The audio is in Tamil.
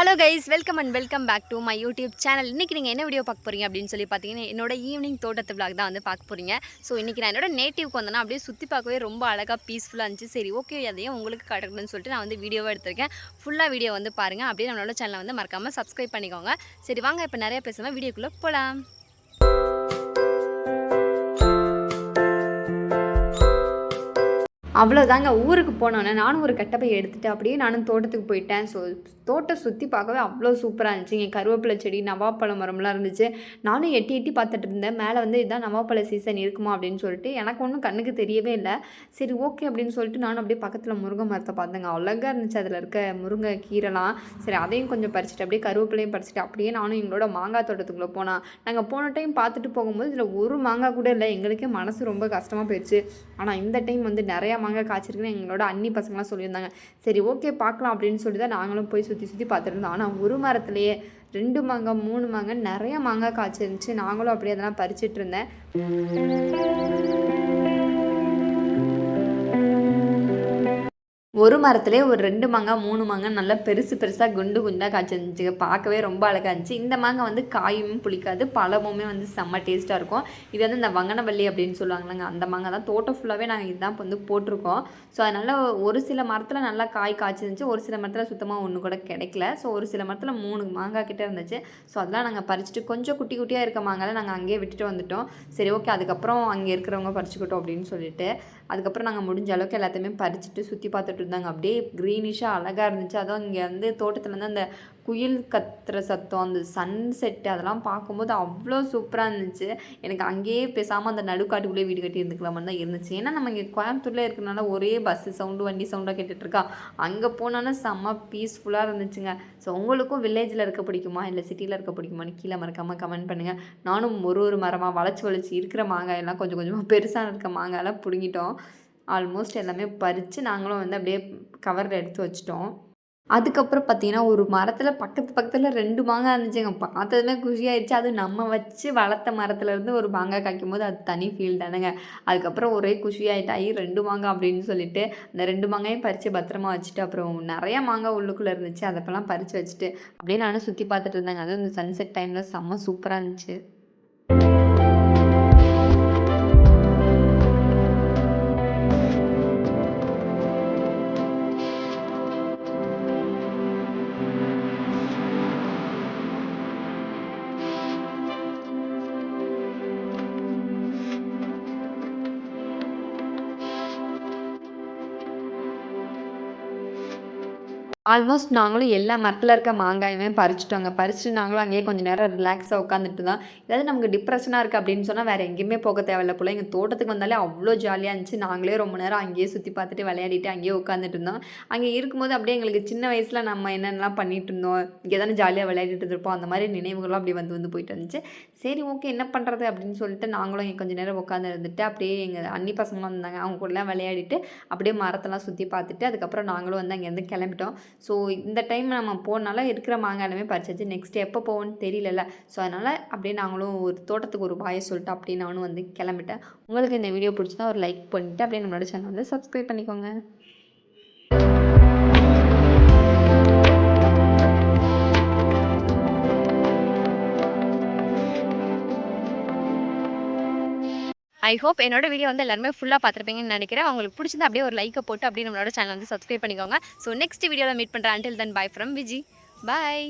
Hello guys, welcome and welcome back to my YouTube channel. இன்றைக்கி நீங்கள் என்ன வீடியோ பார்க்க போகிறீங்க அப்படின்னு சொல்லி பார்த்தீங்கன்னா, என்னோட ஈவினிங் தோட்டத்து விளாக் தான் வந்து பார்க்க போகிறீங்க. ஸோ இன்றைக்கி நான் என்னோட நேட்டிவ்க்கு வந்தேன்னா அப்படியே சுற்றி பார்க்கவே ரொம்ப அழகாக பீஸ்ஃபுல்லாக இருந்துச்சு. சரி, ஓகே, அதையும் உங்களுக்கு காட்டணும்னு சொல்லிட்டு நான் வந்து வீடியோவாக எடுத்திருக்கேன். ஃபுல்லாக வீடியோ வந்து பாருங்கள். அப்படியே நம்மளோட சேனலை வந்து மறக்காமல் சப்ஸ்கிரைப் பண்ணிக்கோங்க. சரி, வாங்க இப்போ நிறைய பேசாமல் வீடியோக்குள்ளே போகலாம். அவ்வளோதாங்க. ஊருக்கு போனோன்னே நானும் ஒரு கட்டப்பை எடுத்துகிட்டு அப்படியே நானும் தோட்டத்துக்கு போயிட்டேன். ஸோ தோட்டம் சுற்றி பார்க்கவே அவ்வளோ சூப்பராக இருந்துச்சு. இங்கே கருவேப்பிலை செடி, நவாப்பழ மரம்லாம் இருந்துச்சு. நானும் எட்டி எட்டி பார்த்துட்டு இருந்தேன். மேலே வந்து இதுதான் நவாப்பழ சீசன் இருக்குமா அப்படின்னு சொல்லிட்டு எனக்கு ஒன்றும் கண்ணுக்கு தெரியவே இல்லை. சரி, ஓகே அப்படின்னு சொல்லிட்டு நானும் அப்படியே பக்கத்தில் முருங்கை மரத்தை பார்த்தேங்க. அழகாக இருந்துச்சு அதில் இருக்க முருங்கை கீரைலாம். சரி, அதையும் கொஞ்சம் பறிச்சுட்டு அப்படியே கருவேப்பிலையும் பறிச்சுட்டு அப்படியே நானும் எங்களோட மாங்காய் தோட்டத்துக்குள்ளே போனால் நாங்கள் போன டைம் பார்த்துட்டு போகும்போது இதில் ஒரு மாங்காய் கூட இல்லை. எங்களுக்கே மனசு ரொம்ப கஷ்டமாக போயிடுச்சு. ஆனால் இந்த டைம் வந்து நிறையா மாங்காய் காய்ச்சிருக்குன்னு எங்களோட அண்ணி பசங்களாம் சொல்லியிருந்தாங்க. சரி, ஓகே, பார்க்கலாம் அப்படின்னு சொல்லி தான் நாங்களும் போய் சுற்றி சுற்றி பார்த்துருந்தோம். ஆனால் ஒரு மரத்துலேயே 2 மாங்காய் 3 மாங்காய் நிறைய மாங்காய் காய்ச்சிருந்துச்சு. நாங்களும் அப்படியே அதெல்லாம் பறிச்சுட்டு இருந்தேன். ஒரு மரத்துலேயே ஒரு 2 மாங்காய் 3 மாங்காய் நல்லா பெருசு பெருசாக குண்டு குண்டாக காய்ச்சிருந்துச்சு. பார்க்கவே ரொம்ப அழகாக இருந்துச்சு. இந்த மாங்காய் வந்து காயும் புளிக்காது, பழமுமே வந்து செம்ம டேஸ்ட்டாக இருக்கும். இது வந்து இந்த வங்கனவள்ளி அப்படின்னு சொல்லுவாங்களாங்க, அந்த மாங்காய் தான். தோட்டம் ஃபுல்லாகவே நாங்கள் இதுதான் வந்து போட்டிருக்கோம். ஸோ அதனால் ஒரு சில மரத்தில் நல்லா காய் காய்ச்சிருந்துச்சு, ஒரு சில மரத்தில் சுத்தமாக ஒன்று கூட கிடைக்கல. ஸோ ஒரு சில மரத்தில் 3 மாங்காய் கிட்டே இருந்துச்சு. ஸோ அதெல்லாம் நாங்கள் பறிச்சுட்டு கொஞ்சம் குட்டி குட்டியாக இருக்க மாங்காயில் நாங்கள் அங்கேயே விட்டுட்டு வந்துட்டோம். சரி, ஓகே, அதுக்கப்புறம் அங்கே இருக்கிறவங்க பறிச்சுக்கிட்டோம் அப்படின்னு சொல்லிட்டு அதுக்கப்புறம் நாங்கள் முடிஞ்ச அளவுக்கு எல்லாத்தையுமே பறிச்சுட்டு சுற்றி பார்த்துட்டு இருந்தாங்க. அப்படியே க்ரீனிஷாக அழகாக இருந்துச்சு. அதுவும் இங்கே வந்து தோட்டத்தில் வந்து அந்த குயில் கத்துற சத்தம், அந்த சன்செட்டு அதெல்லாம் பார்க்கும்போது அவ்வளோ சூப்பராக இருந்துச்சு. எனக்கு அங்கேயே பேசாமல் அந்த நடுக்காட்டுக்குள்ளே வீடு கட்டி இருந்துக்கலாமான்னு தான் இருந்துச்சு. ஏன்னா நம்ம இங்கே கோயம்புத்தூரில் இருக்கிறனால ஒரே பஸ்ஸு சவுண்டு, வண்டி சவுண்டாக கேட்டுட்ருக்கா. அங்கே போனோன்னா செம்ம பீஸ்ஃபுல்லாக இருந்துச்சுங்க. ஸோ உங்களுக்கும் வில்லேஜில் இருக்க பிடிக்குமா இல்லை சிட்டியில் இருக்க பிடிக்குமான்னு கீழே மறக்காமல் கமெண்ட் பண்ணுங்கள். நானும் ஒரு மரமாக வளைச்சி இருக்கிற மாங்காய் எல்லாம் கொஞ்சம் கொஞ்சமாக பெருசாக இருக்க மாங்காயெல்லாம் பிடுங்கிட்டோம். ஆல்மோஸ்ட் எல்லாமே பறித்து நாங்களும் வந்து அப்படியே கவரில் எடுத்து வச்சிட்டோம். அதுக்கப்புறம் பார்த்தீங்கன்னா, ஒரு மரத்தில் பக்கத்தில் 2 மாங்காய் இருந்துச்சுங்க. பார்த்ததுமே குஷியாயிடுச்சு. அதுவும் நம்ம வச்சு வளர்த்த மரத்துலேருந்து ஒரு மாங்காய் காய்க்கும்போது அது தனி ஃபீல் தானேங்க. அதுக்கப்புறம் ஒரே குஷியாயிட்டாயி 2 மாங்காய் அப்படின்னு சொல்லிட்டு அந்த 2 மாங்காயும் பறித்து பத்திரமா வச்சுட்டு, அப்புறம் நிறையா மாங்காய் உள்ளுக்குள்ளே இருந்துச்சு. அதப்பெல்லாம் பறித்து வச்சுட்டு அப்படியே நானும் சுற்றி பார்த்துட்டு இருந்தேங்க. அதுவும் இந்த சன்செட் டைமில் செம்ம சூப்பராக இருந்துச்சு. ஆல்மோஸ்ட் நாங்களும் எல்லா மரத்தில் இருக்க மாங்காயுமே பறிச்சுட்டோங்க. பறிச்சுட்டு நாங்களும் அங்கேயே கொஞ்சம் நேரம் ரிலாக்ஸாக உட்காந்துட்டு தான். ஏதாவது நமக்கு டிப்ரெஷனாக இருக்குது அப்படின்னு சொன்னால் வேறு எங்கேயுமே போக தேவையில்ல போல். எங்கள் தோட்டத்துக்கு வந்தாலே அவ்வளோ ஜாலியாக இருந்துச்சு. நாங்களே ரொம்ப நேரம் அங்கேயே சுற்றி பார்த்துட்டு விளையாடிட்டு அங்கேயே உட்காந்துட்டு இருந்தோம். அங்கே இருக்கும்போது அப்படியே எங்களுக்கு சின்ன வயசில் நம்ம என்னென்னலாம் பண்ணிட்டு இருந்தோம், இங்கே தானே ஜாலியாக விளையாடிட்டு இருப்போம், அந்த மாதிரி நினைவுகள்லாம் அப்படியே வந்து போயிட்டு இருந்துச்சு. சரி, ஓகே, என்ன பண்ணுறது அப்படின்னு சொல்லிட்டு நாங்களும் இங்கே கொஞ்சம் நேரம் உட்காந்து இருந்துட்டு அப்படியே எங்கள் அண்ணி பசங்களாம் வந்தாங்க. அவங்க கூடலாம் விளையாடிட்டு அப்படியே மரத்தெல்லாம் சுற்றி பார்த்துட்டு அதுக்கப்புறம் நாங்களும் வந்து அங்கேருந்து கிளம்பிட்டோம். ஸோ இந்த டைம் நம்ம போனால இருக்கிற மாங்காய் எல்லாமே பறிச்சாச்சு. நெக்ஸ்ட் எப்போ போவோன்னு தெரியல. ஸோ அதனால் அப்படியே நாங்களும் ஒரு தோட்டத்துக்கு ஒரு பாயை சொல்லிட்டு அப்படியே நானும் வந்து கிளம்பிட்டேன். உங்களுக்கு இந்த வீடியோ பிடிச்சினா ஒரு லைக் பண்ணிவிட்டு அப்படியே நம்மளோட சேனல் வந்து சப்ஸ்கிரைப் பண்ணிக்கோங்க. ஐ ஹோப் என்னோட வீடியோ வந்து எல்லாருமே ஃபுல்லாக பார்த்துருப்பீங்கன்னு நினைக்கிறேன். உங்களுக்கு பிடிச்சிருந்தா அப்படியே ஒரு லைக்கை போட்டு அப்படியே நம்மளோட சேனல் வந்து சப்ஸ்கிரைப் பண்ணிக்கோங்க. ஸோ நெக்ஸ்ட் வீடியோவில் மீட் பண்ணுறேன். Until then by from Viji. Bye.